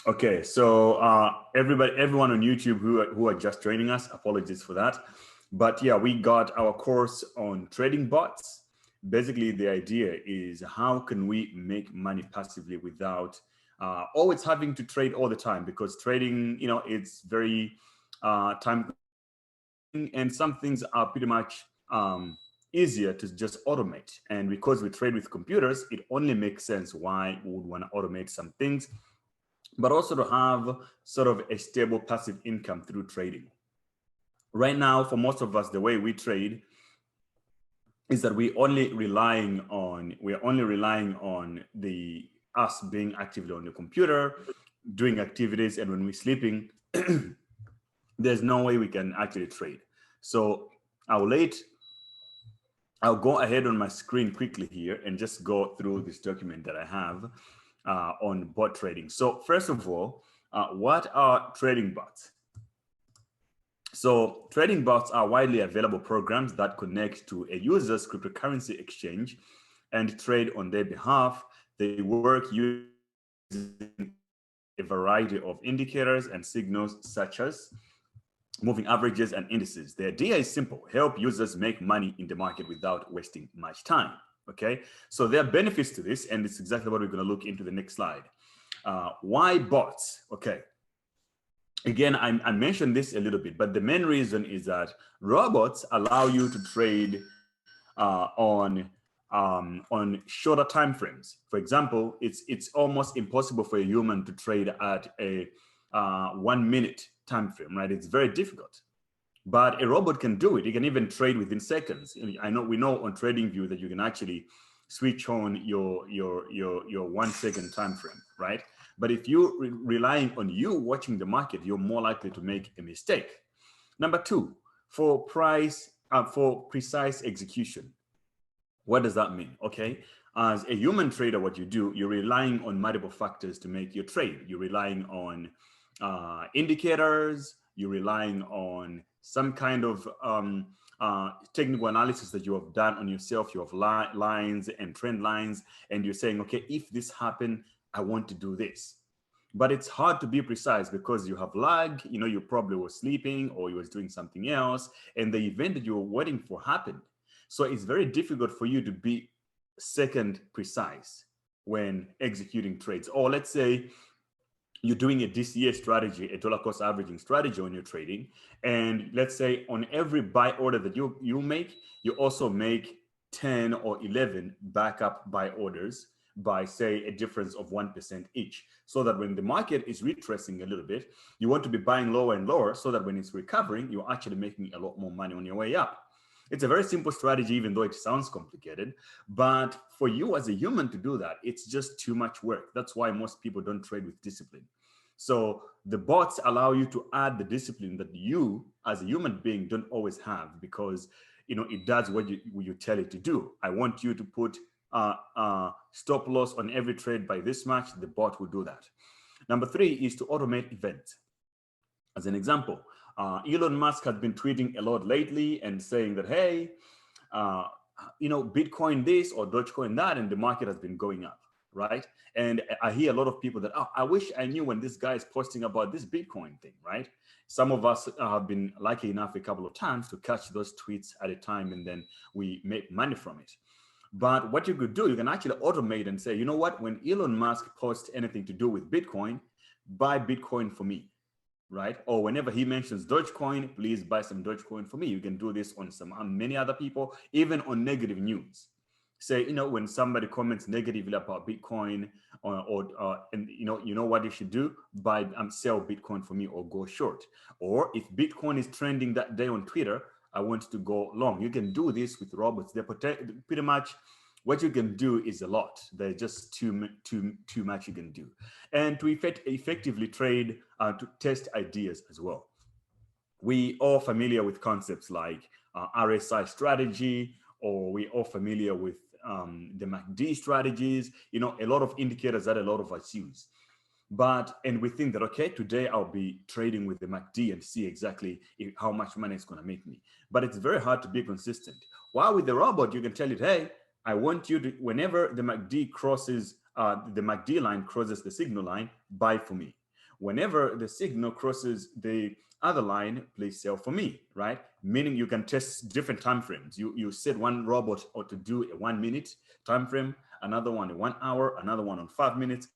Okay, so everyone on YouTube who are just joining us, apologies for that. But yeah, we got our course on trading bots. Basically, the idea is how can we make money passively without always having to trade all the time, because trading, it's very time consuming, and some things are pretty much easier to just automate. And because we trade with computers, it only makes sense why we would want to automate some things, but also to have sort of a stable passive income through trading. Right now, for most of us, the way we trade is that we're only relying on the us being actively on the computer, doing activities, and when we're sleeping, there's no way we can actually trade. So I'll go ahead on my screen quickly here and just go through this document that I have on bot trading. So first of all, what are trading bots? So trading bots are widely available programs that connect to a user's cryptocurrency exchange and trade on their behalf. They work using a variety of indicators and signals such as moving averages and indices. The idea is simple: help users make money in the market without wasting much time. Okay, so there are benefits to this, and it's exactly what we're going to look into the next slide. Why bots? Okay, again, I mentioned this a little bit, but the main reason is that robots allow you to trade on shorter time frames. For example, it's almost impossible for a human to trade at a 1 minute time frame, right? It's very difficult. But a robot can do it. It can even trade within seconds. We know on TradingView that you can actually switch on your 1 second time frame, right? But if you're relying on you watching the market, you're more likely to make a mistake. Number two, for precise execution. What does that mean? Okay, as a human trader, what you do, you're relying on multiple factors to make your trade. You're relying on indicators. You're relying on some kind of technical analysis that you have done on yourself. You have lines and trend lines, and you're saying, okay, if this happened, I want to do this. But it's hard to be precise because you have lag. You probably were sleeping or you was doing something else, and the event that you were waiting for happened. So it's very difficult for you to be second precise when executing trades. Or let's say you're doing a DCA strategy, a dollar cost averaging strategy on your trading. And let's say on every buy order that you make, you also make 10 or 11 backup buy orders by, say, a difference of 1% each. So that when the market is retracing a little bit, you want to be buying lower and lower so that when it's recovering, you're actually making a lot more money on your way up. It's a very simple strategy, even though it sounds complicated. But for you as a human to do that, it's just too much work. That's why most people don't trade with discipline. So the bots allow you to add the discipline that you as a human being don't always have, because it does what you tell it to do. I want you to put stop loss on every trade by this much. The bot will do that. Number three is to automate events. As an example, Elon Musk has been tweeting a lot lately and saying that, hey, Bitcoin this or Dogecoin that, and the market has been going up, right? And I hear a lot of people that, oh, I wish I knew when this guy is posting about this Bitcoin thing, right? Some of us have been lucky enough a couple of times to catch those tweets at a time, and then we make money from it. But what you could do, you can actually automate and say, you know what, when Elon Musk posts anything to do with Bitcoin, buy Bitcoin for me, right? Or whenever he mentions Dogecoin, please buy some Dogecoin for me. You can do this on many other people, even on negative news. Say, when somebody comments negatively about Bitcoin, and you know what you should do? Buy sell Bitcoin for me, or go short. Or if Bitcoin is trending that day on Twitter, I want to go long. You can do this with robots. They're pretty much what you can do is a lot. There's just too much you can do. And to effectively trade, to test ideas as well. We are familiar with concepts like RSI strategy, or we are familiar with the MACD strategies, a lot of indicators that a lot of us use. And we think that, okay, today I'll be trading with the MACD and see exactly how much money it's going to make me. But it's very hard to be consistent. While with the robot, you can tell it, hey, I want you to, whenever the MACD crosses, the MACD line crosses the signal line, buy for me. Whenever the signal crosses the other line, please sell for me, right? Meaning you can test different time frames. You set one robot or to do a 1 minute time frame, another one in 1 hour, another one on 5 minutes.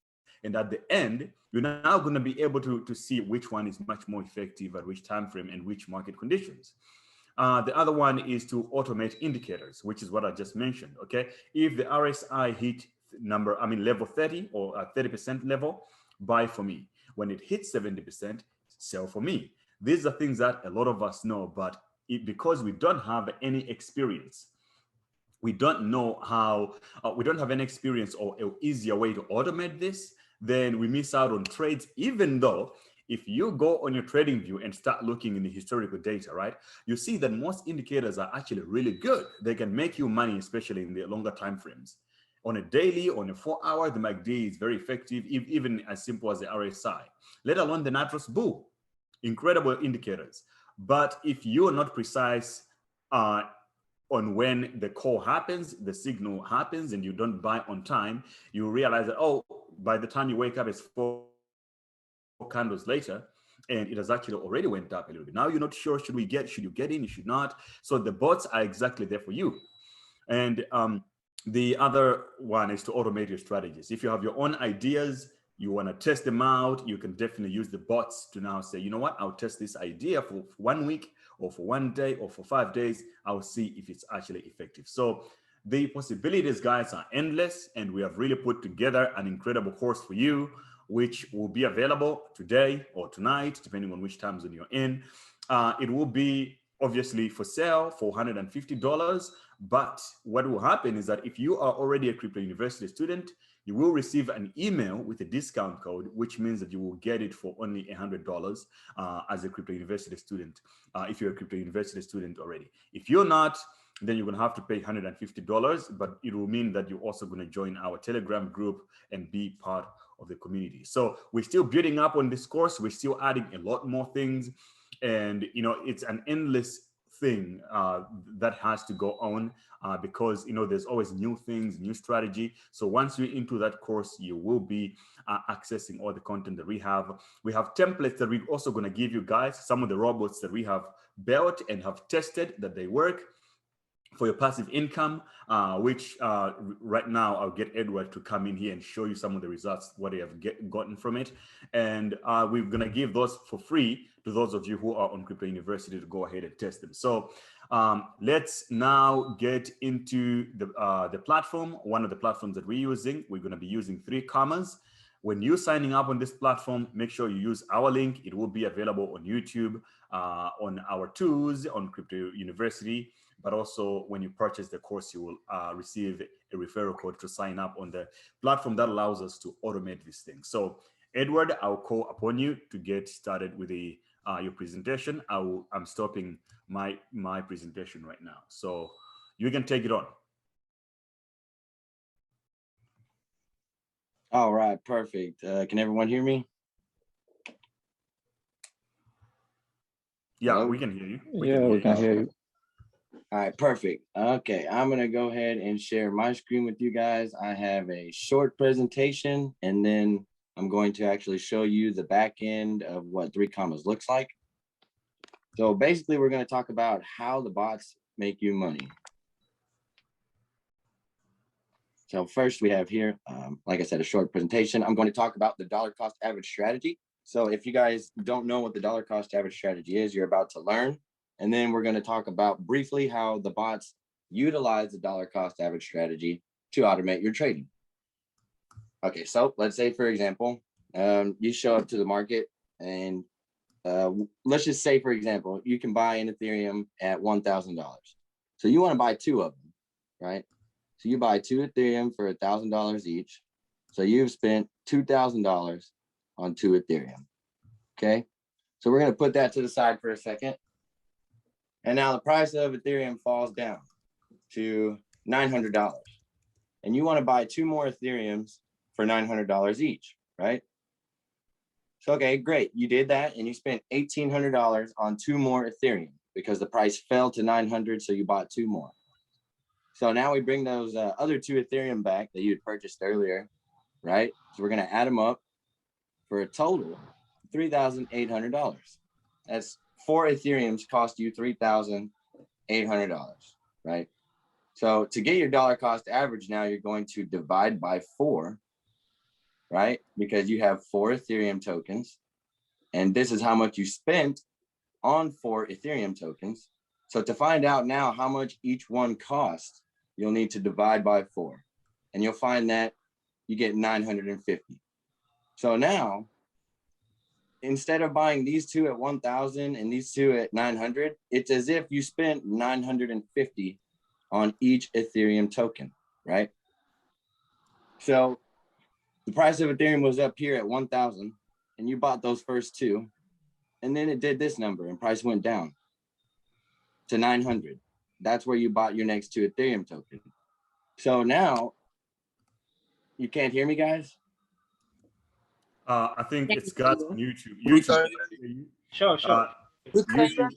And at the end, you're now going to be able to see which one is much more effective at which time frame and which market conditions. The other one is to automate indicators, which is what I just mentioned. Okay, if the RSI hit level 30 or 30% level, buy for me. When it hits 70%, sell for me. These are things that a lot of us know, but because we don't have any experience, we don't know how, we don't have any experience or an easier way to automate this, then we miss out on trades, even though if you go on your trading view and start looking in the historical data, right, you see that most indicators are actually really good. They can make you money, especially in the longer time frames. On a daily, on a 4 hour, the MACD is very effective, even as simple as the RSI, let alone the Natros Bull. Incredible indicators. But if you're not precise on when the call happens, the signal happens, and you don't buy on time, you realize that, oh, by the time you wake up, it's 4 candles later, and it has actually already went up a little bit. Now you're not sure, should you get in, you should not. So the bots are exactly there for you. And the other one is to automate your strategies. If you have your own ideas, you want to test them out, you can definitely use the bots to now say, you know what, I'll test this idea for 1 week or for 1 day or for 5 days. I'll see if it's actually effective. So the possibilities, guys, are endless, and we have really put together an incredible course for you, which will be available today or tonight, depending on which time zone you're in. It will be obviously for sale for $150. But what will happen is that if you are already a Crypto University student, you will receive an email with a discount code, which means that you will get it for only $100 as a Crypto University student, if you're a Crypto University student already. If you're not, then you're going to have to pay $150, but it will mean that you're also going to join our Telegram group and be part of the community. So we're still building up on this course. We're still adding a lot more things. And, you know, it's an endless thing that has to go on because, you know, there's always new things, new strategy. So once you're into that course, you will be accessing all the content that we have. We have templates that we're also going to give you guys, some of the robots that we have built and have tested that they work for your passive income, which right now I'll get Edward to come in here and show you some of the results, what they have gotten from it. And we're gonna give those for free to those of you who are on Crypto University to go ahead and test them. So let's now get into the platform. One of the platforms that we're using, we're gonna be using 3commas. When you're signing up on this platform, make sure you use our link. It will be available on YouTube, on our tools, on Crypto University. But also when you purchase the course, you will receive a referral code to sign up on the platform that allows us to automate these things. So Edward, I'll call upon you to get started with your presentation. I'm stopping my presentation right now. So you can take it on. All right, perfect. Can everyone hear me? Yeah, Hello? we can hear you. We can hear you. All right, perfect. Okay, I'm gonna go ahead and share my screen with you guys. I have a short presentation, and then I'm going to actually show you the back end of what 3commas looks like. So basically, we're gonna talk about how the bots make you money. So first we have here, like I said, a short presentation. I'm going to talk about the dollar cost average strategy. So if you guys don't know what the dollar cost average strategy is, you're about to learn. And then we're going to talk about briefly how the bots utilize the dollar cost average strategy to automate your trading. Okay, so let's say, for example, you show up to the market and let's just say, for example, you can buy an Ethereum at $1,000. So you want to buy 2 of them, right? So you buy 2 Ethereum for $1,000 each. So you've spent $2,000 on 2 Ethereum. Okay, so we're going to put that to the side for a second. And now the price of Ethereum falls down to $900. And you want to buy 2 more Ethereums for $900 each, right? So, okay, great. You did that and you spent $1,800 on 2 more Ethereum because the price fell to 900. So you bought 2 more. So now we bring those other 2 Ethereum back that you had purchased earlier, right? So we're going to add them up for a total $3,800. That's 4 Ethereums cost you $3,800, right? So to get your dollar cost average now, you're going to divide by 4, right? Because you have 4 Ethereum tokens. And this is how much you spent on 4 Ethereum tokens. So to find out now how much each one costs, you'll need to divide by 4. And you'll find that you get 950. So now, instead of buying these two at 1,000 and these two at 900, it's as if you spent 950 on each Ethereum token, right? So the price of Ethereum was up here at 1,000 and you bought those first two, and then it did this number and price went down to 900. That's where you bought your next 2 Ethereum token. So now, you can't hear me, guys? I think it's got on YouTube. We YouTube can cannot hear hear you. Sure, sure. YouTube,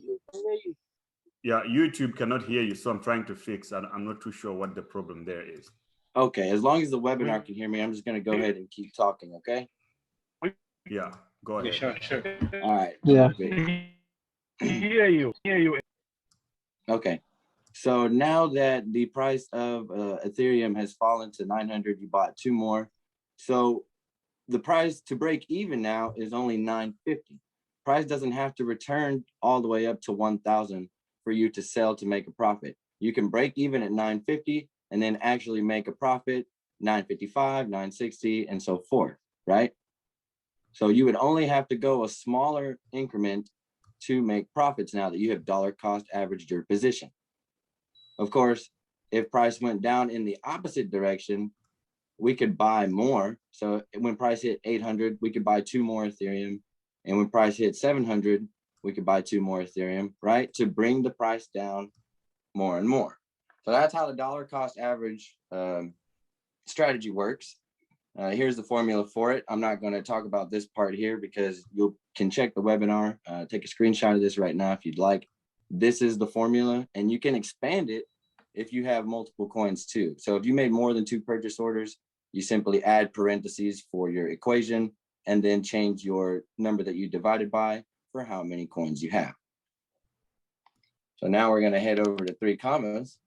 yeah, YouTube cannot hear you, so I'm trying to fix. I'm not too sure what the problem there is. Okay, as long as the webinar can hear me, I'm just going to go ahead and keep talking, okay? Yeah, go ahead. Sure, sure. All right. Yeah. Great. Hear you. Okay. So now that the price of Ethereum has fallen to 900, you bought 2 more. So the price to break even now is only 950. Price doesn't have to return all the way up to 1,000 for you to sell to make a profit. You can break even at 950 and then actually make a profit 955, 960, and so forth, right? So you would only have to go a smaller increment to make profits now that you have dollar cost averaged your position. Of course, if price went down in the opposite direction, we could buy more. So when price hit 800, we could buy 2 more Ethereum. And when price hit 700, we could buy 2 more Ethereum, right? To bring the price down more and more. So that's how the dollar cost average strategy works. Here's the formula for it. I'm not going to talk about this part here because you can check the webinar, take a screenshot of this right now if you'd like. This is the formula, and you can expand it if you have multiple coins too. So if you made more than 2 purchase orders, you simply add parentheses for your equation and then change your number that you divided by for how many coins you have. So now we're going to head over to 3commas.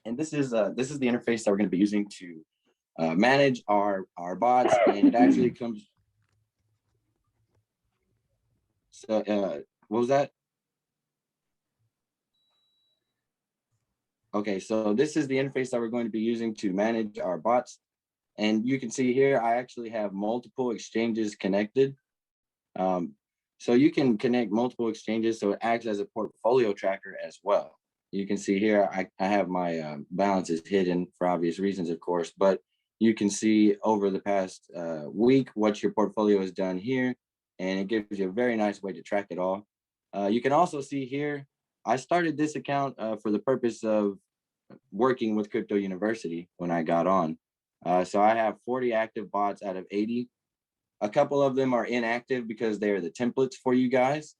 And this is the interface that we're going to be using to manage our bots, and it actually comes. So what was that? Okay, so this is the interface that we're going to be using to manage our bots. And you can see here, I actually have multiple exchanges connected. So you can connect multiple exchanges, so it acts as a portfolio tracker as well. You can see here, I have my balances hidden for obvious reasons, of course, but you can see over the past week what your portfolio has done here, and it gives you a very nice way to track it all. You can also see here, I started this account for the purpose of working with Crypto University when I got on. So I have 40 active bots out of 80. A couple of them are inactive because they are the templates for you guys.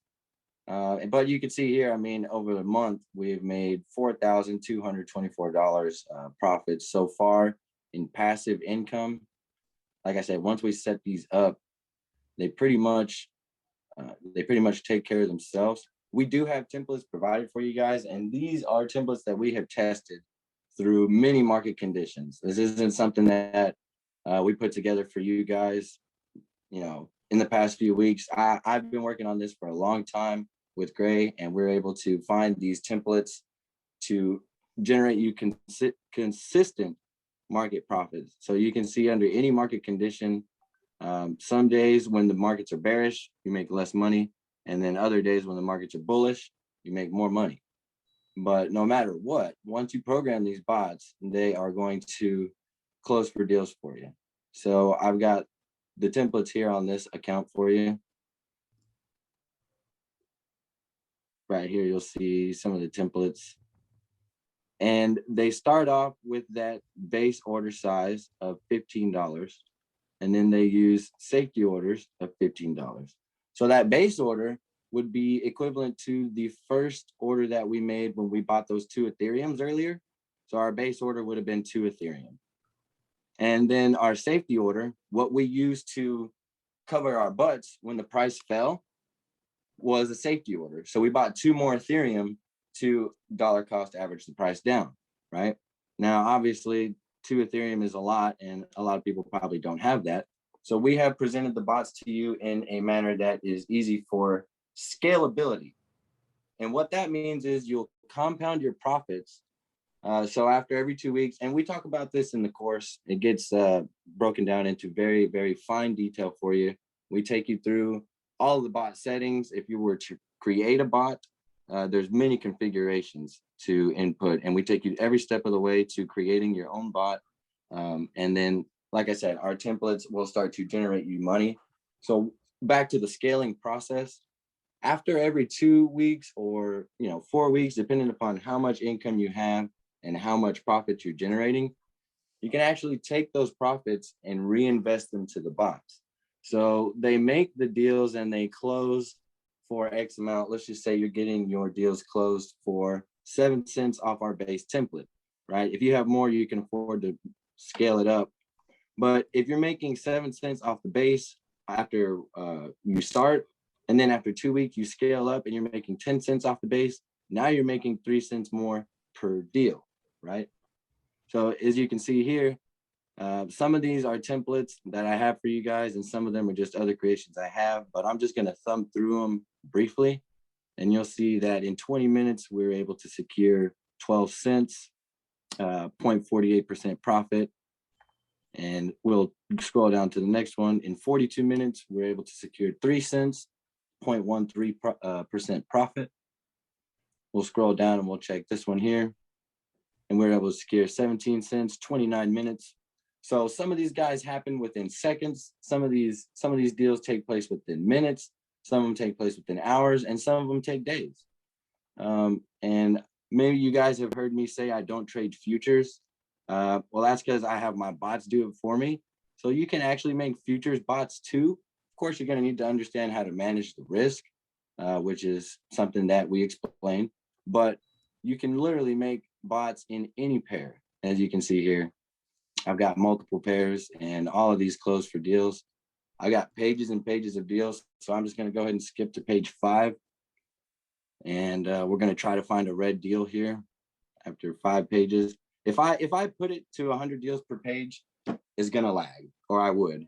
But you can see here, I mean, over the month, we've made $4,224 profits so far in passive income. Like I said, once we set these up, they pretty much take care of themselves. We do have templates provided for you guys, and these are templates that we have tested through many market conditions. This isn't something that we put together for you guys, you know, in the past few weeks. I've been working on this for a long time with Gray, and we're able to find these templates to generate you consistent market profits. So you can see under any market condition, some days when the markets are bearish, you make less money. And then other days when the markets are bullish, you make more money. But no matter what, once you program these bots, they are going to close for deals for you. So I've got the templates here on this account for you. Right here, you'll see some of the templates. And they start off with that base order size of $15. And then they use safety orders of $15. So that base order would be equivalent to the first order that we made when we bought those 2 Ethereums earlier. So our base order would have been 2 Ethereum. And then our safety order, what we use to cover our butts when the price fell was a safety order. So we bought 2 more Ethereum to dollar cost average the price down, right? Now, obviously, 2 Ethereum is a lot, and a lot of people probably don't have that. So we have presented the bots to you in a manner that is easy for scalability. And what that means is you'll compound your profits. So after every 2 weeks, and we talk about this in the course, it gets broken down into very, very fine detail for you. We take you through all of the bot settings. If you were to create a bot, there's many configurations to input, and we take you every step of the way to creating your own bot. And then, like I said, our templates will start to generate you money. So back to the scaling process. After every 2 weeks or 4 weeks, depending upon how much income you have and how much profit you're generating, you can actually take those profits and reinvest them to the bots. So they make the deals and they close for X amount. Let's just say you're getting your deals closed for 7 cents off our base template, right? If you have more, you can afford to scale it up. But if you're making 7 cents off the base after you start, and then after 2 weeks, you scale up and you're making 10 cents off the base, now you're making 3 cents more per deal, right? So as you can see here, some of these are templates that I have for you guys, and some of them are just other creations I have, but I'm just gonna thumb through them briefly. And you'll see that in 20 minutes, we're able to secure 12 cents, 0.48% profit. And we'll scroll down to the next one. In 42 minutes, we're able to secure 3 cents, 0.13% profit. We'll scroll down and we'll check this one here. And we're able to secure 17 cents, 29 minutes. So some of these guys happen within seconds. Some of these deals take place within minutes. Some of them take place within hours, and some of them take days. And maybe you guys have heard me say I don't trade futures. Well, that's because I have my bots do it for me. So you can actually make futures bots too. Of course, you're going to need to understand how to manage the risk, which is something that we explain. But you can literally make bots in any pair. As you can see here, I've got multiple pairs and all of these closed for deals. I got pages and pages of deals. So I'm just going to go ahead and skip to page 5. And we're going to try to find a red deal here after 5 pages. If I put it to 100 deals per page, it's going to lag, or I would.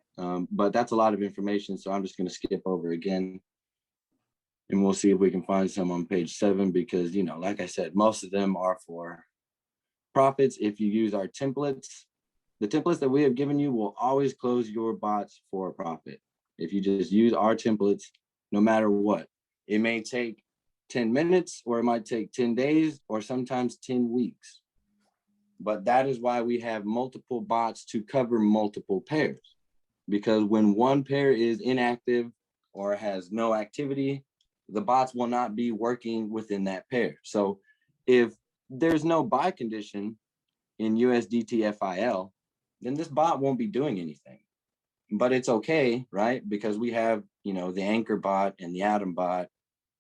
But that's a lot of information. So I'm just going to skip over again. And we'll see if we can find some on page 7, because, like I said, most of them are for profits. If you use our templates, the templates that we have given you will always close your bots for a profit. If you just use our templates, no matter what, it may take 10 minutes, or it might take 10 days, or sometimes 10 weeks. But that is why we have multiple bots to cover multiple pairs. Because when one pair is inactive or has no activity, the bots will not be working within that pair. So if there's no buy condition in USDT FIL, then this bot won't be doing anything. But it's okay, right? Because we have, the Anchor bot and the Atom bot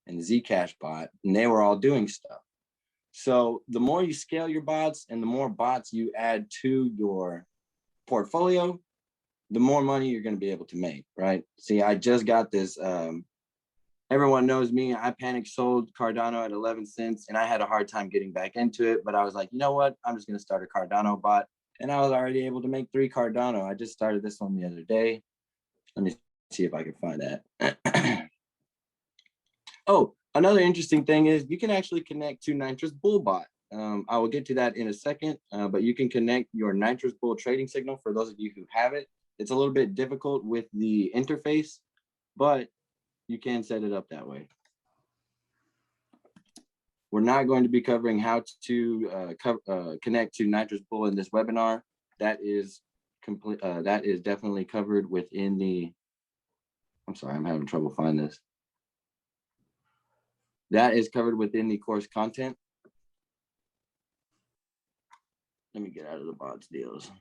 and the Zcash bot, and they were all doing stuff. So the more you scale your bots and the more bots you add to your portfolio, the more money you're going to be able to make, right? See, I just got this. Everyone knows me. I panic sold Cardano at 11 cents, and I had a hard time getting back into it. But I was like, you know what? I'm just going to start a Cardano bot. And I was already able to make 3 Cardano. I just started this one the other day. Let me see if I can find that. Oh, another interesting thing is you can actually connect to Nitrous Bull bot. I will get to that in a second, but you can connect your Nitrous Bull trading signal for those of you who have it. It's a little bit difficult with the interface, but you can set it up that way. We're not going to be covering how to connect to Nitrous Bull in this webinar. That is complete. That is definitely covered within the. I'm sorry, I'm having trouble finding this. That is covered within the course content. Let me get out of the bots deals.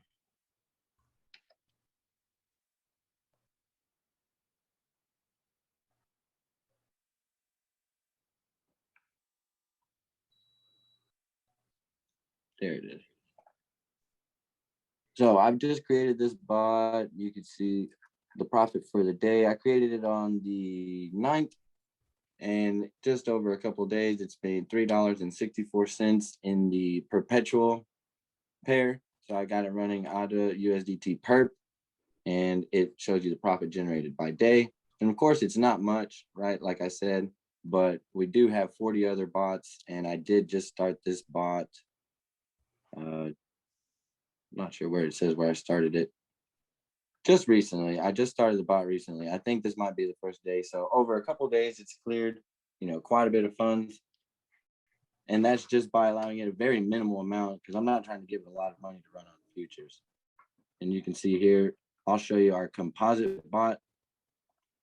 There it is. So I've just created this bot. You can see the profit for the day. I created it on the 9th, and just over a couple of days, it's paid $3.64 in the perpetual pair. So I got it running ADA USDT perp, and it shows you the profit generated by day. And of course, it's not much, right? Like I said, but we do have 40 other bots, and I did just start this bot. Not sure where it says where I started it. Just recently. I just started the bot recently. I think this might be the first day. So over a couple days, it's cleared, quite a bit of funds. And that's just by allowing it a very minimal amount, because I'm not trying to give it a lot of money to run on futures. And you can see here, I'll show you our composite bot,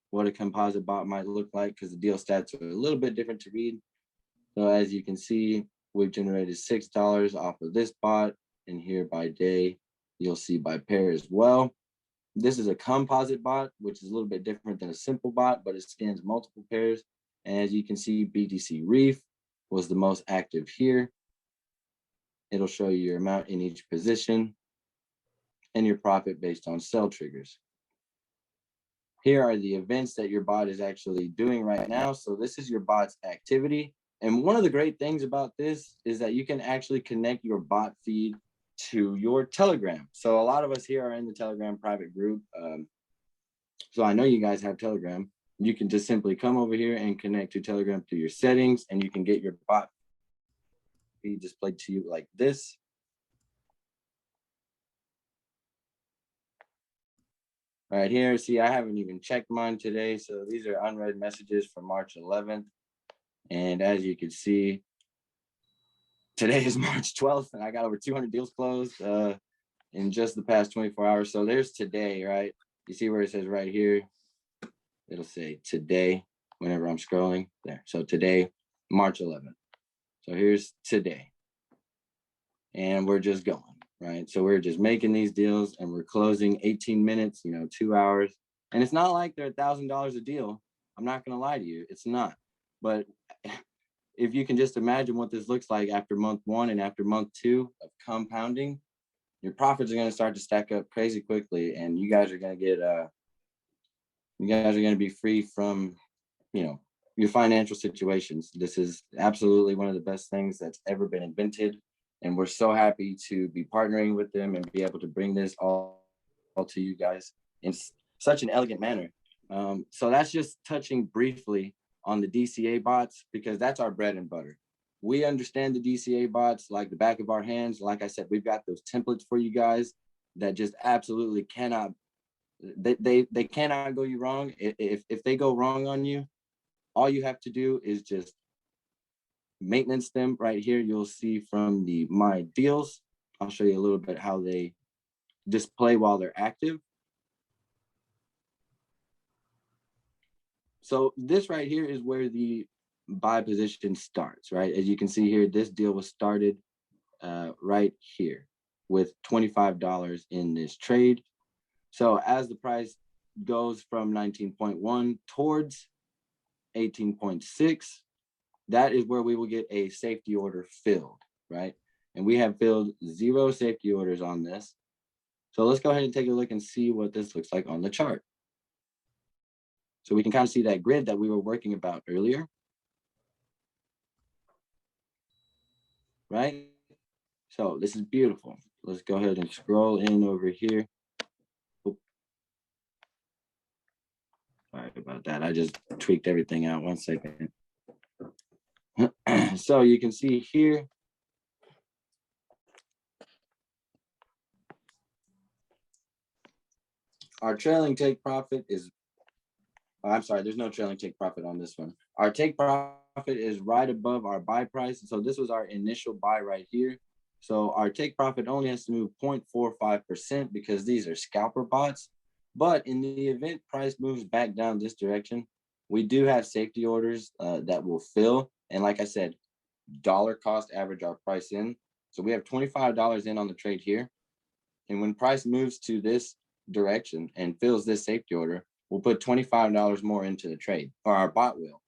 what a composite bot might look like, because the deal stats are a little bit different to read. So as you can see, we've generated $6 off of this bot, and here by day, you'll see by pair as well. This is a composite bot, which is a little bit different than a simple bot, but it scans multiple pairs. And as you can see, BTC Reef was the most active here. It'll show you your amount in each position and your profit based on sell triggers. Here are the events that your bot is actually doing right now. So this is your bot's activity. And one of the great things about this is that you can actually connect your bot feed to your Telegram. So a lot of us here are in the Telegram private group. So I know you guys have Telegram. You can just simply come over here and connect to Telegram through your settings, and you can get your bot feed displayed to you like this. Right here, see, I haven't even checked mine today. So these are unread messages from March 11th. And as you can see, today is March 12th, and I got over 200 deals closed in just the past 24 hours. So there's today, right? You see where it says right here, it'll say today whenever I'm scrolling there. So today, March 11th. So here's today. And we're just going, right? So we're just making these deals, and we're closing 18 minutes, 2 hours. And it's not like they're $1,000 a deal. I'm not going to lie to you. It's not. But if you can just imagine what this looks like after month 1 and after month 2 of compounding, your profits are going to start to stack up crazy quickly, and you guys are going to be free from, your financial situations. This is absolutely one of the best things that's ever been invented, and we're so happy to be partnering with them and be able to bring this all to you guys in such an elegant manner. So that's just touching briefly on the DCA bots, because that's our bread and butter. We understand the DCA bots like the back of our hands. Like I said, we've got those templates for you guys that just absolutely cannot, they cannot go you wrong. If they go wrong on you, all you have to do is just maintenance them. Right here, you'll see from the My Deals. I'll show you a little bit how they display while they're active. So this right here is where the buy position starts, right? As you can see here, this deal was started right here with $25 in this trade. So as the price goes from 19.1 towards 18.6, that is where we will get a safety order filled, right? And we have filled 0 safety orders on this. So let's go ahead and take a look and see what this looks like on the chart. So we can kind of see that grid that we were working about earlier, right? So this is beautiful. Let's go ahead and scroll in over here. Sorry about that. I just tweaked everything out. 1 second. So you can see here, our trailing take profit is, I'm sorry, there's no trailing take profit on this one. Our take profit is right above our buy price. So this was our initial buy right here. So our take profit only has to move 0.45% because these are scalper bots. But in the event price moves back down this direction, we do have safety orders that will fill. And like I said, dollar cost average our price in. So we have $25 in on the trade here. And when price moves to this direction and fills this safety order, we'll put $25 more into the trade, or our bot will.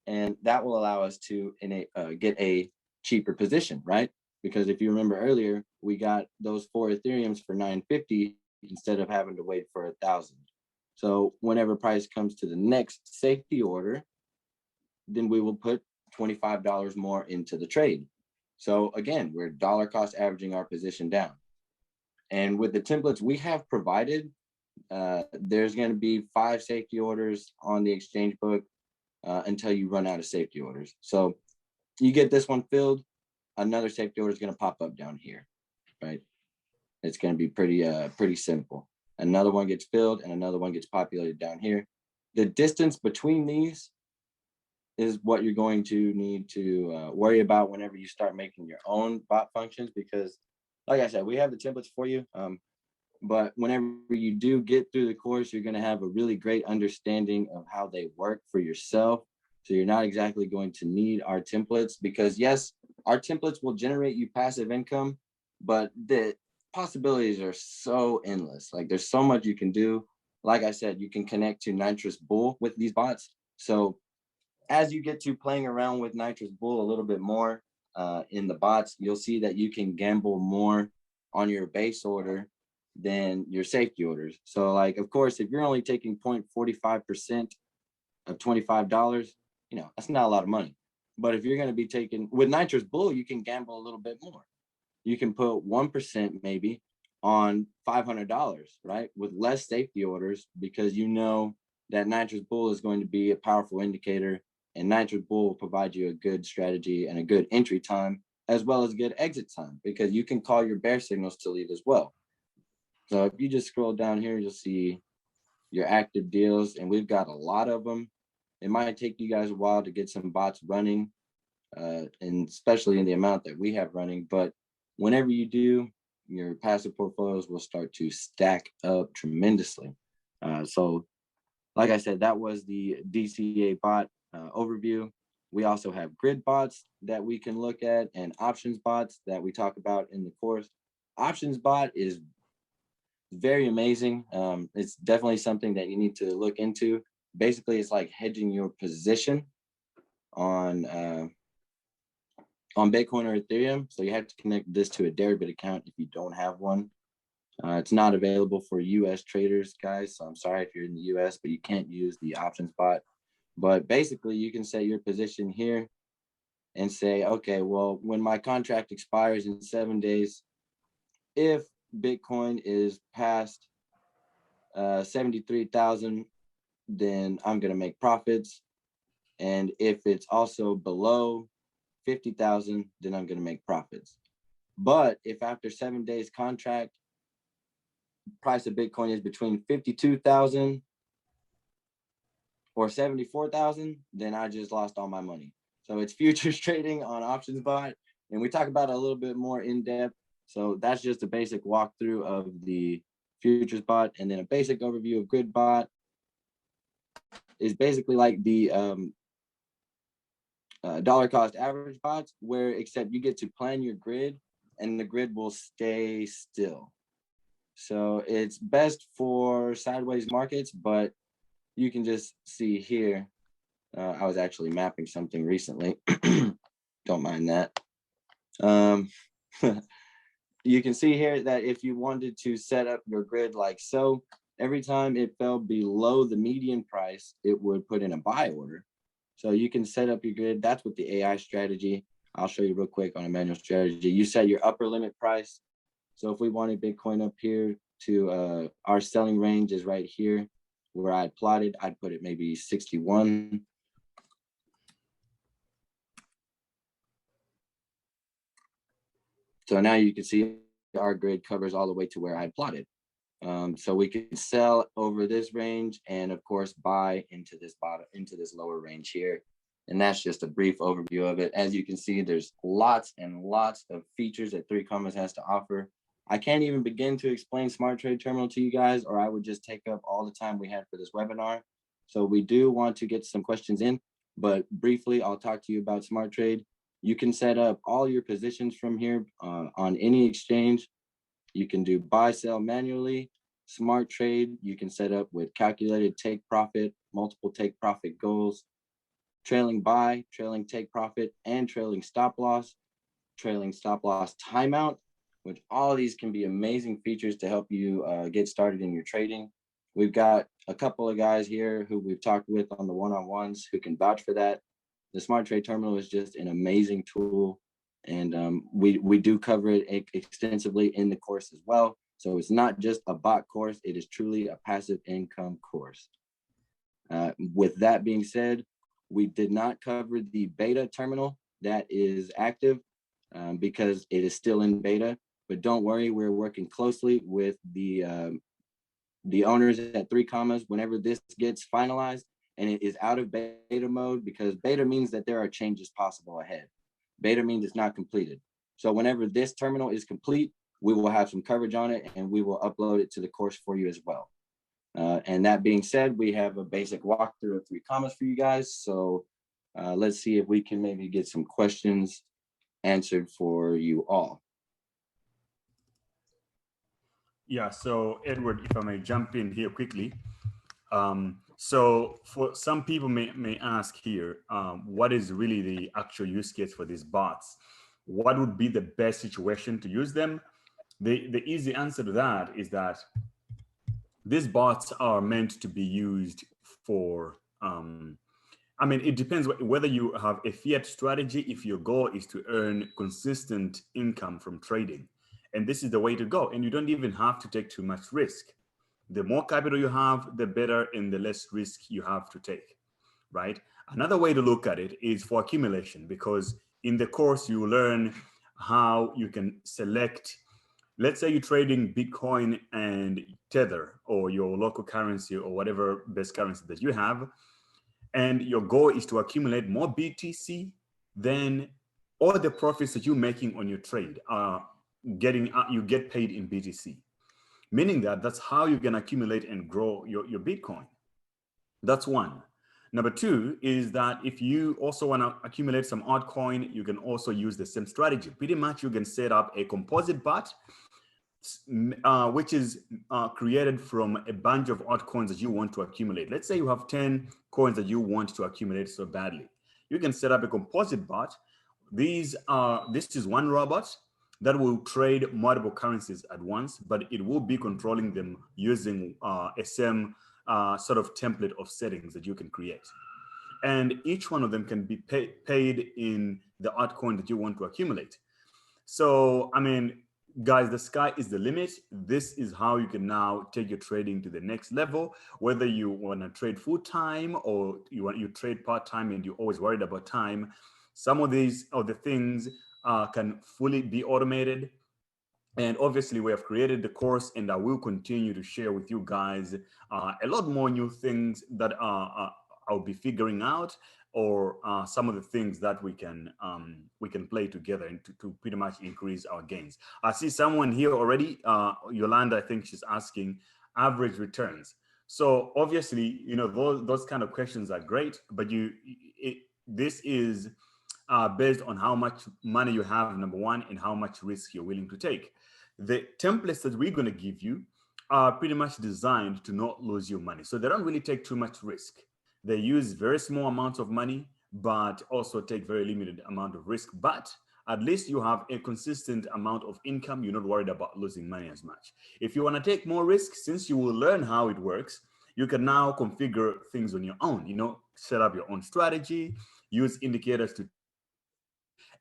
And that will allow us to get a cheaper position, right? Because if you remember earlier, we got those 4 Ethereums for $950 instead of having to wait for 1,000. So whenever price comes to the next safety order, then we will put $25 more into the trade. So again, we're dollar cost averaging our position down. And with the templates we have provided, there's going to be 5 safety orders on the exchange book until you run out of safety orders. So you get this one filled, another safety order is going to pop up down here, right? It's going to be pretty simple. Another one gets filled and another one gets populated down here. The distance between these is what you're going to need to worry about whenever you start making your own bot functions, because like I said, we have the templates for you. But whenever you do get through the course, you're going to have a really great understanding of how they work for yourself. So you're not exactly going to need our templates, because yes, our templates will generate you passive income, but the possibilities are so endless. Like there's so much you can do. Like I said, you can connect to Nitrous Bull with these bots. So as you get to playing around with Nitrous Bull a little bit more in the bots, you'll see that you can gamble more on your base order than your safety orders. So like, of course, if you're only taking 0.45% of $25, you know, that's not a lot of money. But if you're going to be taking with Nitrous Bull, you can gamble a little bit more. You can put 1% maybe on $500, right? With less safety orders, because you know that Nitrous Bull is going to be a powerful indicator, and Nitrous Bull will provide you a good strategy and a good entry time, as well as good exit time, because you can call your bear signals to leave as well. So if you just scroll down here, you'll see your active deals, and we've got a lot of them. It might take you guys a while to get some bots running, and especially in the amount that we have running. But whenever you do, your passive portfolios will start to stack up tremendously. So like I said, that was the DCA bot overview. We also have grid bots that we can look at, and options bots that we talk about in the course. Options bot is very amazing. It's definitely something that you need to look into. Basically, it's like hedging your position on Bitcoin or Ethereum. So you have to connect this to a Deribit account if you don't have one. It's not available for US traders, guys. So I'm sorry if you're in the US, but you can't use the options bot. But basically, you can set your position here and say, okay, well, when my contract expires in 7 days, if Bitcoin is past 73,000, then I'm going to make profits. And if it's also below 50,000, then I'm going to make profits. But if after 7 days contract, price of Bitcoin is between 52,000 or 74,000, then I just lost all my money. So it's futures trading on options bot, and we talk about it a little bit more in depth. So that's just a basic walkthrough of the futures bot, and then a basic overview of grid bot is basically like the dollar cost average bots, where except you get to plan your grid and the grid will stay still. So it's best for sideways markets, but you can just see here, I was actually mapping something recently. Don't mind that. You can see here that if you wanted to set up your grid like so, every time it fell below the median price, it would put in a buy order. So you can set up your grid. That's with the AI strategy. I'll show you real quick on a manual strategy. You set your upper limit price. So if we wanted Bitcoin up here to our selling range is right here where I plotted, I'd put it maybe 61. So now you can see our grid covers all the way to where I plotted. So we can sell over this range and of course buy into this lower range here. And that's just a brief overview of it. As you can see, there's lots and lots of features that 3commas has to offer. I can't even begin to explain Smart Trade Terminal to you guys, or I would just take up all the time we had for this webinar. So we do want to get some questions in, but briefly, I'll talk to you about Smart Trade. You can set up all your positions from here on any exchange. You can do buy, sell manually. Smart Trade, you can set up with calculated take profit, multiple take profit goals, trailing buy, trailing take profit, and trailing stop loss timeout, which all of these can be amazing features to help you get started in your trading. We've got a couple of guys here who we've talked with on the one-on-ones who can vouch for that. The Smart Trade Terminal is just an amazing tool, and we do cover it extensively in the course as well. So it's not just a bot course, it is truly a passive income course. With that being said, we did not cover the beta terminal that is active because it is still in beta, but don't worry, we're working closely with the owners at 3commas whenever this gets finalized and it is out of beta mode, because beta means that there are changes possible ahead. Beta means it's not completed. So whenever this terminal is complete, we will have some coverage on it and we will upload it to the course for you as well. And that being said, we have a basic walkthrough of 3commas for you guys. So let's see if we can maybe get some questions answered for you all. Yeah, so Edward, if I may jump in here quickly. So for some people may ask here, what is really the actual use case for these bots? What would be the best situation to use them? The easy answer to that is that these bots are meant to be used for, I mean, it depends whether you have a fiat strategy, if your goal is to earn consistent income from trading. And this is the way to go. And you don't even have to take too much risk. The more capital you have, the better, and the less risk you have to take, right? Another way to look at it is for accumulation, because in the course you learn how you can select. Let's say you're trading Bitcoin and Tether or your local currency or whatever best currency that you have, and your goal is to accumulate more BTC, then all the profits that you're making on your trade are getting, you get paid in BTC. Meaning that that's how you can accumulate and grow your Bitcoin. That's one. Number two is that if you also want to accumulate some altcoin, you can also use the same strategy. Pretty much you can set up a composite bot, which is created from a bunch of altcoins that you want to accumulate. Let's say you have 10 coins that you want to accumulate so badly. You can set up a composite bot. This is one robot that will trade multiple currencies at once, but it will be controlling them using a same sort of template of settings that you can create. And each one of them can be paid in the altcoin that you want to accumulate. So, I mean, guys, the sky is the limit. This is how you can now take your trading to the next level, whether you want to trade full time or you trade part time and you're always worried about time. Some of these the things can fully be automated. And obviously we have created the course, and I will continue to share with you guys a lot more new things that I'll be figuring out, or some of the things that we can play together and to pretty much increase our gains. I see someone here already, Yolanda, I think she's asking average returns. So obviously, you know, those kind of questions are great, but this is based on how much money you have, number one, and how much risk you're willing to take. The templates that we're going to give you are pretty much designed to not lose your money. So they don't really take too much risk. They use very small amounts of money, but also take very limited amount of risk. But at least you have a consistent amount of income. You're not worried about losing money as much. If you want to take more risk, since you will learn how it works, you can now configure things on your own, you know, set up your own strategy, use indicators to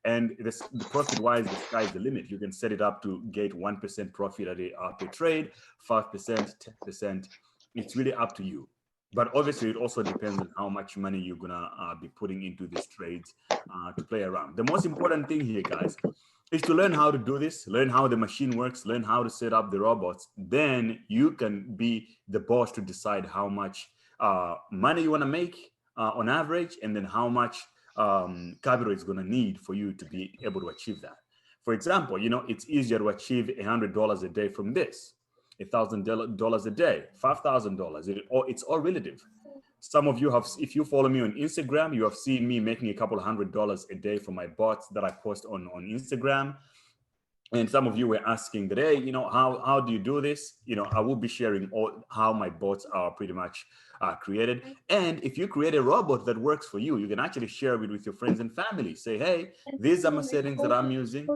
and the profit wise, the sky is the limit. You can set it up to get 1% profit per trade, 5%, 10%. It's really up to you. But obviously, it also depends on how much money you're gonna be putting into these trades to play around. The most important thing here, guys, is to learn how to do this, learn how the machine works, learn how to set up the robots. Then you can be the boss to decide how much money you want to make on average, and then how much capital is going to need for you to be able to achieve that. For example, you know, it's easier to achieve $100 a day from this, $1,000 a day, $5,000. It's all relative. Some of you have, if you follow me on Instagram, you have seen me making a couple $100 a day for my bots that I post on Instagram. And some of you were asking that, hey, you know, how do you do this? You know, I will be sharing how my bots are pretty much created. And if you create a robot that works for you, you can actually share it with your friends and family. Say, hey, these are my settings that I'm using.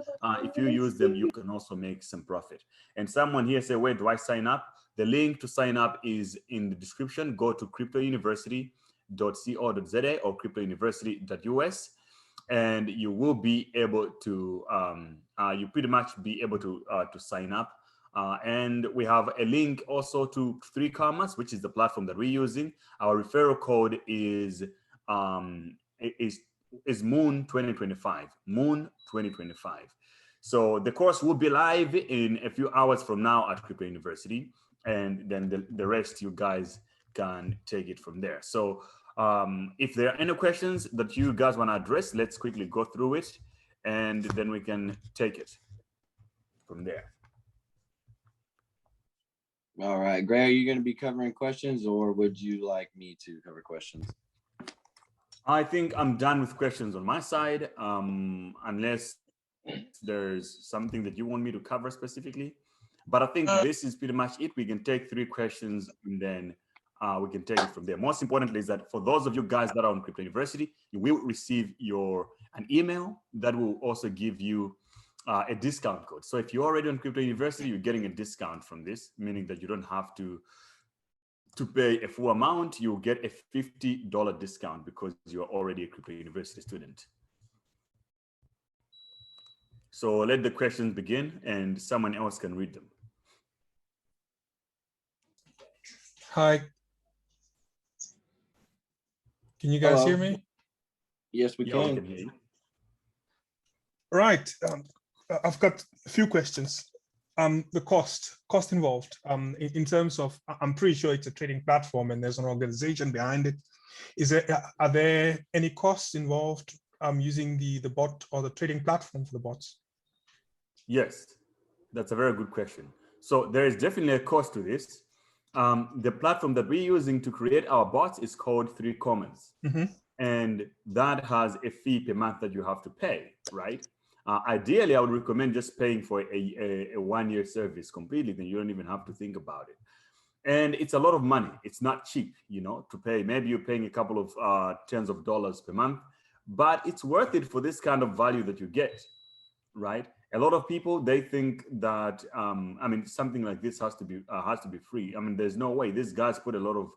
If you use them, you can also make some profit. And someone here say, where do I sign up? The link to sign up is in the description. Go to cryptouniversity.co.za or cryptouniversity.us, and you will be able to you pretty much be able to sign up. And we have a link also to 3commas, which is the platform that we're using. Our referral code is Moon 2025. Moon 2025. So the course will be live in a few hours from now at Crypto University, and then the rest you guys can take it from there. So if there are any questions that you guys want to address, let's quickly go through it, and then we can take it from there. All right, Gray, are you going to be covering questions, or would you like me to cover questions? I think I'm done with questions on my side, unless there's something that you want me to cover specifically. But I think this is pretty much it. We can take 3 questions, and then we can take it from there. Most importantly is that for those of you guys that are on Crypto University, you will receive an email that will also give you a discount code. So if you're already on Crypto University, you're getting a discount from this, meaning that you don't have to pay a full amount. You'll get a $50 discount because you're already a Crypto University student. So let the questions begin, and someone else can read them. Hi. Can you guys hear me? Yes, we can. We can hear you. Right. I've got a few questions. The cost involved in terms of, I'm pretty sure it's a trading platform and there's an organization behind it. Are there any costs involved using the bot or the trading platform for the bots? Yes, that's a very good question. So there is definitely a cost to this. The platform that we're using to create our bots is called 3commas. And that has a fee per month that you have to pay, right? Ideally, I would recommend just paying for a 1-year service completely, then you don't even have to think about it. And it's a lot of money. It's not cheap, to pay. Maybe you're paying a couple of tens of dollars per month, but it's worth it for this kind of value that you get, right? A lot of people, they think that, something like this has to be free. There's no way. These guys put a lot of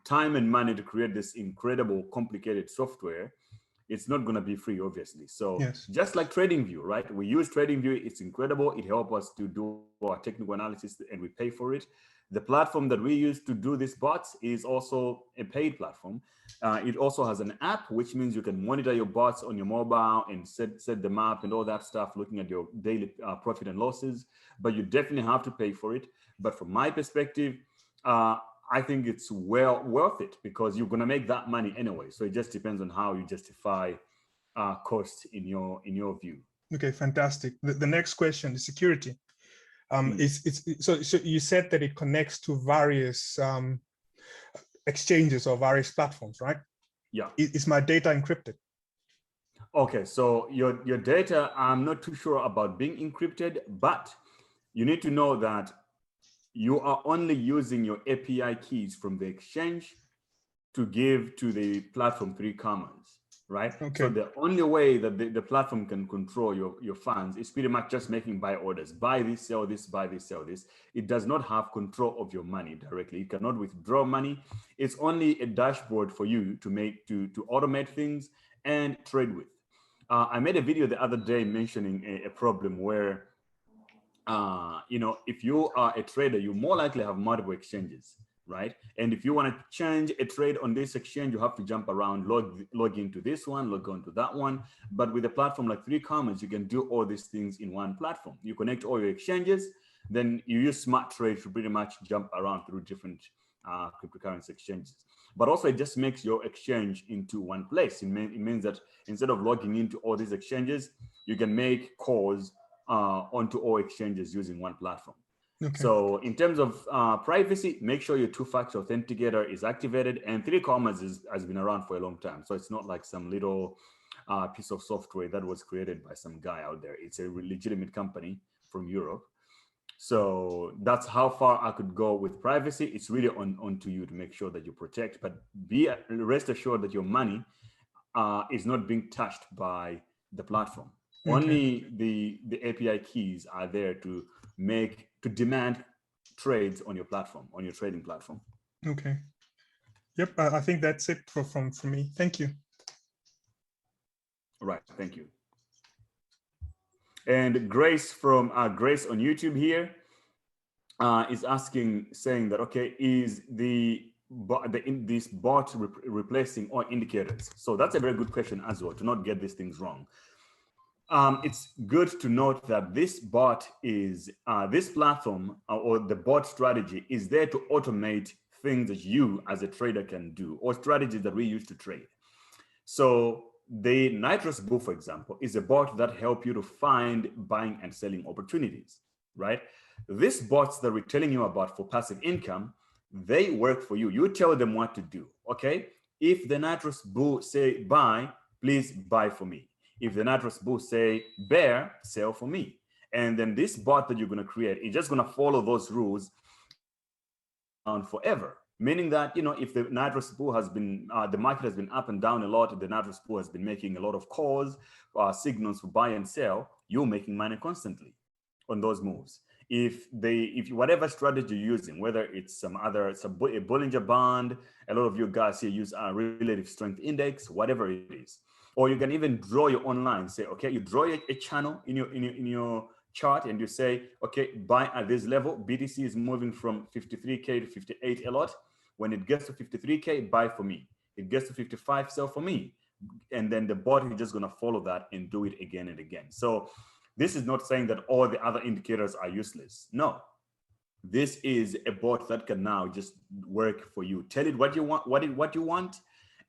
time and money to create this incredible, complicated software. It's not going to be free, obviously. So yes. Just like TradingView, right? We use TradingView. It's incredible. It helps us to do our technical analysis, and we pay for it. The platform that we use to do these bots is also a paid platform. It also has an app, which means you can monitor your bots on your mobile and set them up and all that stuff, looking at your daily profit and losses. But you definitely have to pay for it. But from my perspective, I think it's well worth it because you're going to make that money anyway. So it just depends on how you justify cost in your view. Okay, fantastic. The next question, the security. So you said that it connects to various exchanges or various platforms, right? Yeah. Is my data encrypted? Okay, so your data, I'm not too sure about being encrypted, but you need to know that you are only using your API keys from the exchange to give to the platform 3commas, right? Okay. So the only way that the platform can control your funds is pretty much just making buy orders. Buy this, sell this, buy this, sell this. It does not have control of your money directly. You cannot withdraw money. It's only a dashboard for you to automate things and trade with. I made a video the other day mentioning a problem where if you are a trader, you more likely have multiple exchanges, right? And if you want to change a trade on this exchange, you have to jump around, log into this one, log on to that one. But with a platform like 3commas, you can do all these things in one platform. You connect all your exchanges, then you use smart trade to pretty much jump around through different cryptocurrency exchanges. But also it just makes your exchange into one place. It means that instead of logging into all these exchanges, you can make calls onto all exchanges using one platform. Okay. So in terms of privacy, make sure your 2-factor authenticator is activated, and 3commas has been around for a long time. So it's not like some little piece of software that was created by some guy out there. It's a legitimate company from Europe. So that's how far I could go with privacy. It's really on to you to make sure that you protect, but rest assured that your money is not being touched by the platform. Okay. Only the API keys are there to demand trades on your platform, on your trading platform. Okay. Yep, I think that's it from me. Thank you. Right, thank you. And Grace from Grace on YouTube here is asking, saying that, okay, is this bot replacing all indicators? So that's a very good question as well, to not get these things wrong. It's good to note that this bot is, this platform or the bot strategy is there to automate things that you as a trader can do, or strategies that we use to trade. So the Nitrous Bull, for example, is a bot that help you to find buying and selling opportunities, right? These bots that we're telling you about for passive income, they work for you. You tell them what to do, okay? If the Nitrous Bull say buy, please buy for me. If the Nitrous Bull say bear, sell for me. And then this bot that you're going to create is just going to follow those rules on forever. Meaning that, you know, if the Nitrous Bull has been, the market has been up and down a lot, the Nitrous Bull has been making a lot of calls, signals for buy and sell, you're making money constantly on those moves. If whatever strategy you're using, whether it's a Bollinger Band, a lot of you guys here use a relative strength index, whatever it is. Or you can even draw your own line. Say, okay, you draw a channel in your chart and you say, okay, buy at this level. BTC is moving from 53K to 58 a lot. When it gets to 53K, buy for me. It gets to 55, sell for me. And then the bot is just going to follow that and do it again and again. So this is not saying that all the other indicators are useless. No, this is a bot that can now just work for you. Tell it what you want, what you want,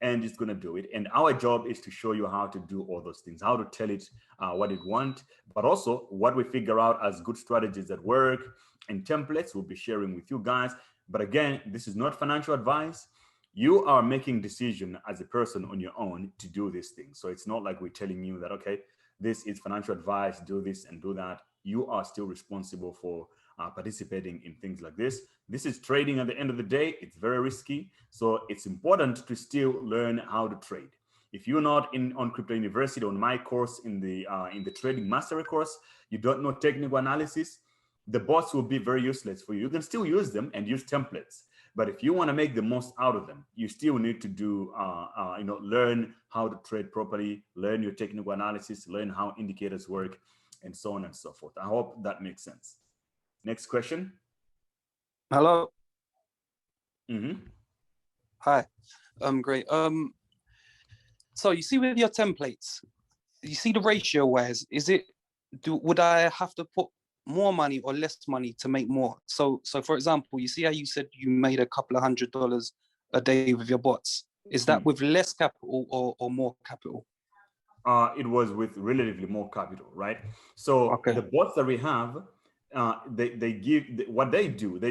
and it's going to do it. And our job is to show you how to do all those things, how to tell it what it wants, but also what we figure out as good strategies that work and templates we'll be sharing with you guys. But again, this is not financial advice. You are making decision as a person on your own to do these things. So it's not like we're telling you that, okay, this is financial advice, do this and do that. You are still responsible for participating in things like this. This is trading at the end of the day. It's very risky. So it's important to still learn how to trade. If you're not on Crypto University, on my course, in the Trading Mastery course, you don't know technical analysis, the bots will be very useless for you. You can still use them and use templates. But if you want to make the most out of them, you still need to do, learn how to trade properly, learn your technical analysis, learn how indicators work, and so on and so forth. I hope that makes sense. Next question. Hello. Mm-hmm. Hi. Great. So you see with your templates, you see the ratio wise, would I have to put more money or less money to make more? So for example, you see how you said you made a couple of $100 a day with your bots. Is that with less capital or more capital? It was with relatively more capital, right? So okay. The bots that we have, they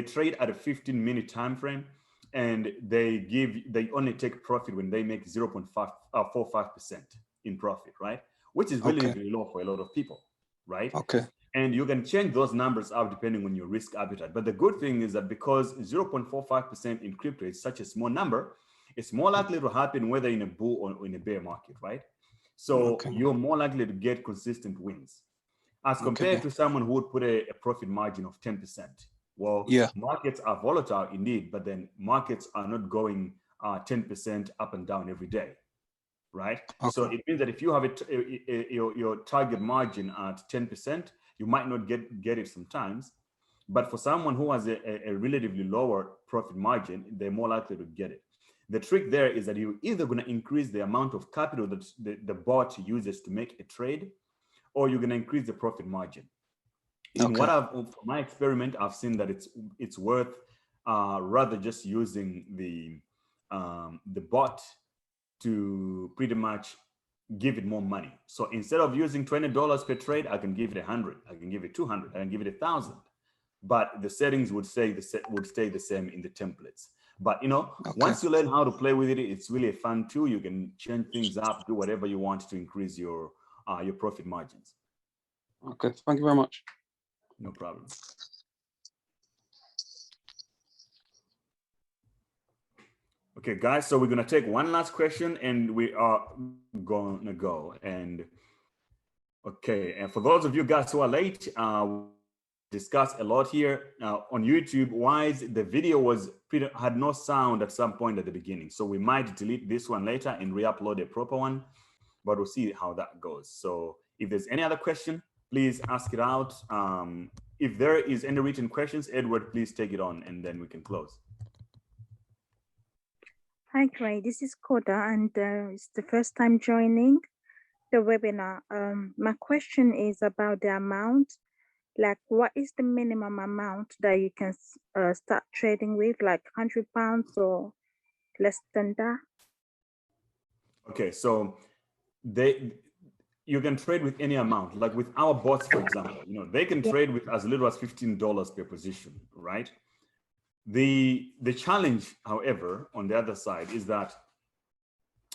trade at a 15-minute time frame, and they only take profit when they make 0.45% in profit, right? Which is relatively low for a lot of people, right? Okay. And you can change those numbers out depending on your risk appetite. But the good thing is that because 0.45% in crypto is such a small number, it's more likely to happen whether in a bull or in a bear market, right? So you're more likely to get consistent wins as compared to someone who would put a profit margin of 10%. Well, markets are volatile indeed, but then markets are not going 10% up and down every day, right? So it means that if you have your target margin at 10%, you might not get it sometimes. But for someone who has a relatively lower profit margin, they're more likely to get it. The trick there is that you're either going to increase the amount of capital that the bot uses to make a trade, or you're going to increase the profit margin. In from my experiment, I've seen that it's worth rather just using the bot to pretty much give it more money. So instead of using $20 per trade, I can give it 100, I can give it 200, I can give it 1,000. But the settings would stay the same in the templates. But once you learn how to play with it, it's really a fun tool. You can change things up, do whatever you want to increase your profit margins. Okay, thank you very much. No problem. Okay, guys, so we're going to take one last question and we are going to go. And okay, and for those of you guys who are late, discussed a lot here. On YouTube, wise, the video had no sound at some point at the beginning. So we might delete this one later and re-upload a proper one, but we'll see how that goes. So if there's any other question, please ask it out. If there is any written questions, Edward, please take it on and then we can close. Hi, Gray. This is Koda, and it's the first time joining the webinar. My question is about the amount. Like, what is the minimum amount that you can start trading with, like £100 or less than that? Okay, so you can trade with any amount. Like with our bots, for example, they can trade with as little as $15 per position, right? The challenge, however, on the other side is that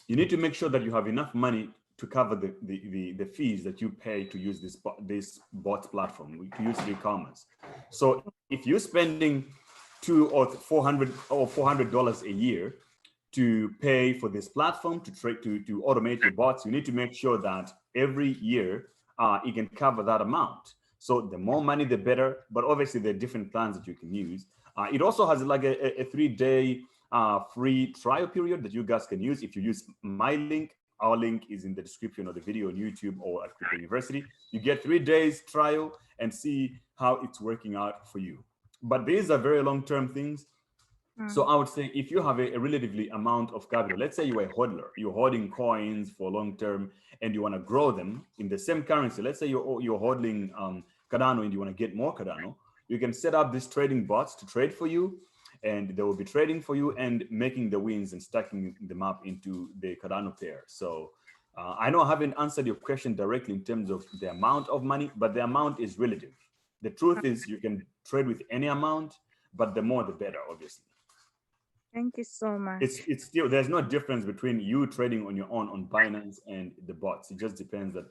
you need to make sure that you have enough money to cover the fees that you pay to use this bot platform, to use 3commas. So if you're spending $200 or $400 a year to pay for this platform to automate your bots, you need to make sure that every year it can cover that amount. So the more money, the better. But obviously, there are different plans that you can use. It also has like a 3-day free trial period that you guys can use. If you use my link, our link is in the description of the video on YouTube or at Crypto University. You get 3 days trial and see how it's working out for you. But these are very long-term things. So I would say if you have a relatively amount of capital, let's say you're a hodler, you're holding coins for long-term and you want to grow them in the same currency. Let's say you're holding Cardano and you want to get more Cardano. You can set up these trading bots to trade for you, and they will be trading for you and making the wins and stacking them up into the Cardano pair. So I know I haven't answered your question directly in terms of the amount of money, but the amount is relative. The truth is you can trade with any amount, but the more the better, obviously. Thank you so much. It's still, there's no difference between you trading on your own on Binance and the bots. It just depends that,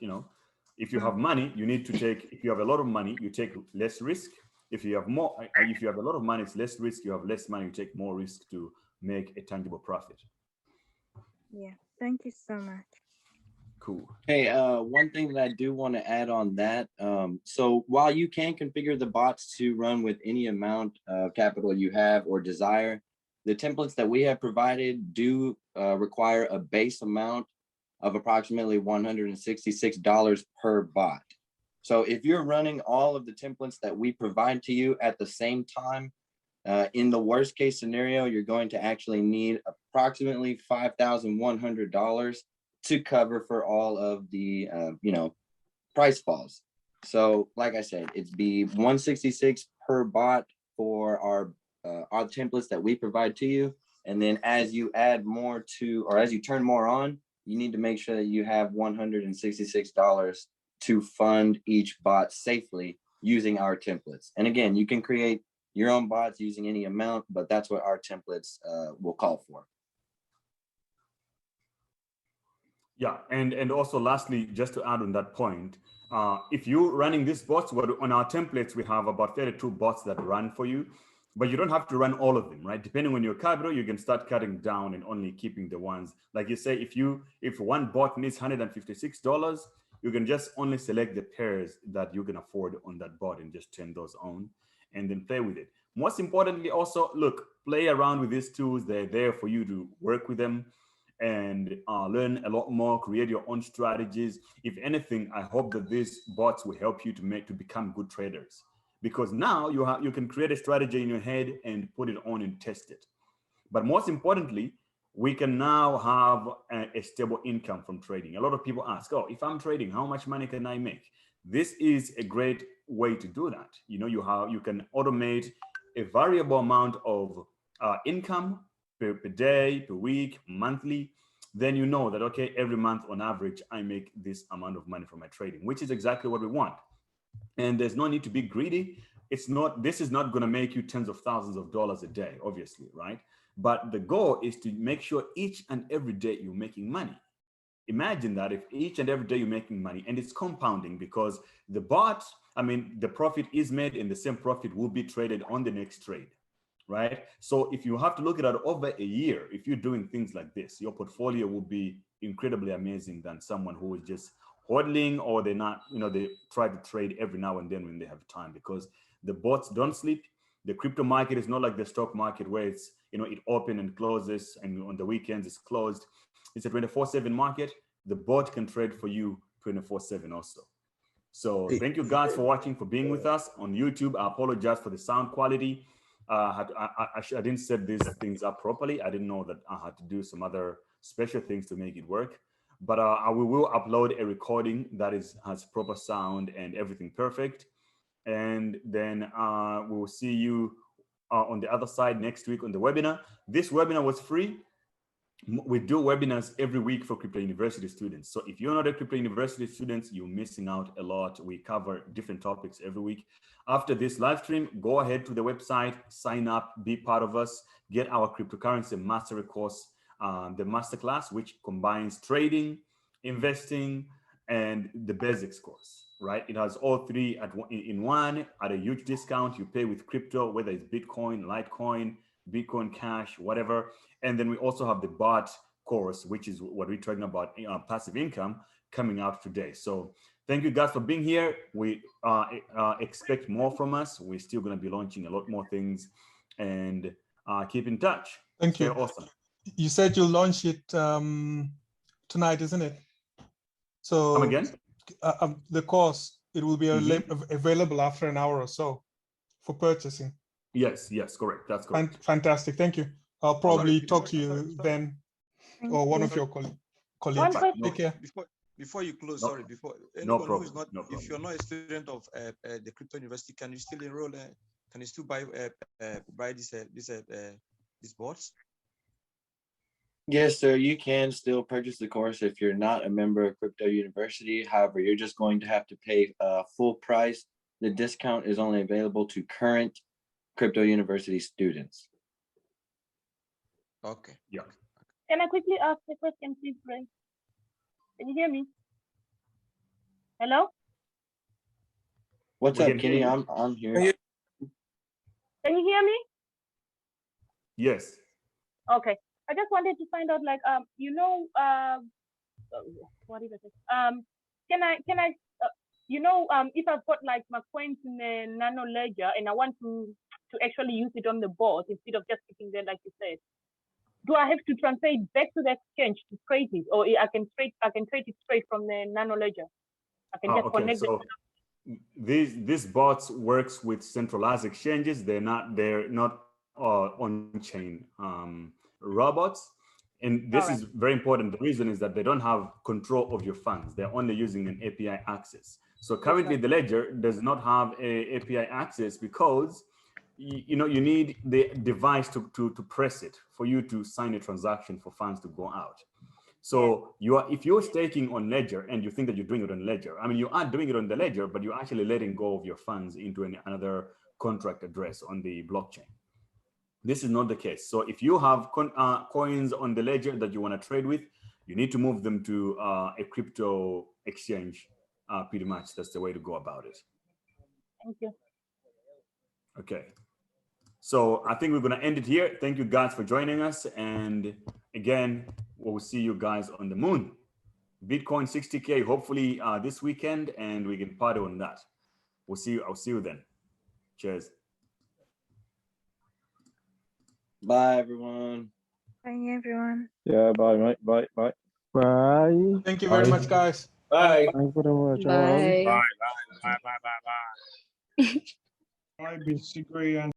if you have money, you need to take, if you have a lot of money, you take less risk. If you have a lot of money, it's less risk. You have less money, you take more risk to make a tangible profit. Yeah, thank you so much. Cool. Hey, one thing that I do want to add on that. So while you can configure the bots to run with any amount of capital you have or desire, the templates that we have provided do require a base amount of approximately $166 per bot. So if you're running all of the templates that we provide to you at the same time, in the worst case scenario, you're going to actually need approximately $5,100 to cover for all of the, price falls. So like I said, it'd be $166 per bot for our templates that we provide to you. And then as you add more to, or as you turn more on, you need to make sure that you have $166 to fund each bot safely using our templates. And again, you can create your own bots using any amount, but that's what our templates will call for. Yeah, and also lastly, just to add on that point, if you're running these bots, on our templates, we have about 32 bots that run for you, but you don't have to run all of them, right? Depending on your capital, you can start cutting down and only keeping the ones, like you say, if one bot needs $156, you can just only select the pairs that you can afford on that bot and just turn those on and then play with it. Most importantly, also, look, play around with these tools. They're there for you to work with them and learn a lot more, create your own strategies. If anything, I hope that these bots will help you to become good traders, because now you can create a strategy in your head and put it on and test it. But most importantly, we can now have a stable income from trading. A lot of people ask, oh, if I'm trading, how much money can I make? This is a great way to do that. You can automate a variable amount of income per day, per week, monthly. Then you know that, okay, every month on average, I make this amount of money from my trading, which is exactly what we want. And there's no need to be greedy. This is not going to make you tens of thousands of dollars a day, obviously, right? But the goal is to make sure each and every day you're making money. Imagine that if each and every day you're making money, and it's compounding, because the profit is made and the same profit will be traded on the next trade, right? So if you have to look at it over a year, if you're doing things like this, your portfolio will be incredibly amazing than someone who is just hodling, or they're not, they try to trade every now and then when they have time, because The bots don't sleep. The crypto market is not like the stock market where it's, you know, it open and closes, and on the weekends it's closed. It's a 24/7 market. The bot can trade for you 24/7 also. So thank you guys for watching, for being with us on YouTube. I apologize for the sound quality. I didn't set these things up properly. I didn't know that I had to do some other special things to make it work. But we will upload a recording that has proper sound and everything perfect. And then we will see you on the other side next week on the webinar. This webinar was free. We do webinars every week for Crypto University students. So if you're not a Crypto University student, you're missing out a lot. We cover different topics every week. After this live stream, go ahead to the website, sign up, be part of us, get our cryptocurrency mastery course, the masterclass, which combines trading, investing, and the basics course, right? It has all three in one at a huge discount. You pay with crypto, whether it's Bitcoin, Litecoin, Bitcoin Cash, whatever. And then we also have the bot course, which is what we're talking about, passive income, coming out today. So thank you guys for being here. We expect more from us. We're still going to be launching a lot more things, and keep in touch. Thank you. Awesome. You said you'll launch it tonight, isn't it? So Come again? The course, it will be available after an hour or so for purchasing. Yes, correct. That's correct. Fantastic. Thank you. I'll probably talk to you then, or one of your colleagues. Take care. Before you close, No. sorry, before No anyone who is problem. not, if you're not a student of the Crypto University, can you still enroll? Can you still buy these bots? Yes, sir. You can still purchase the course if you're not a member of Crypto University. However, you're just going to have to pay full price. The discount is only available to current Crypto University students. Okay. Yeah. Can I quickly ask the question, please, Ray? Can you hear me? Hello? What's We up, can Kenny? hear you. I'm here. Can you hear me? Yes. Okay. I just wanted to find out, like, what is it? Can I, if I've got like my coins in the nano ledger and I want to actually use it on the board instead of just sitting there, like you said, do I have to transfer it back to the exchange to trade it, or I can trade it straight from the nano ledger? I can just connect so these bots works with centralized exchanges. They're not on-chain robots. And this is very important. The reason is that they don't have control of your funds. They're only using an API access. So currently the ledger does not have a API access because you need the device to press it for you to sign a transaction for funds to go out. So if you're staking on Ledger and you think that you're doing it on Ledger, I mean, you are doing it on the Ledger, but you're actually letting go of your funds into another contract address on the blockchain. This is not the case. So if you have coins on the Ledger that you want to trade with, you need to move them to a crypto exchange. Pretty much, that's the way to go about it. Thank you. Okay. So I think we're going to end it here. Thank you guys for joining us. And again, we'll see you guys on the moon. Bitcoin 60K, hopefully this weekend, and we can party on that. I'll see you then. Cheers. Bye, everyone. Bye, everyone. Yeah, bye, mate. Bye. Bye. Thank you very much, guys. Bye. Thank you very much. Bye. Bye. Bye. Bye, BC Gray and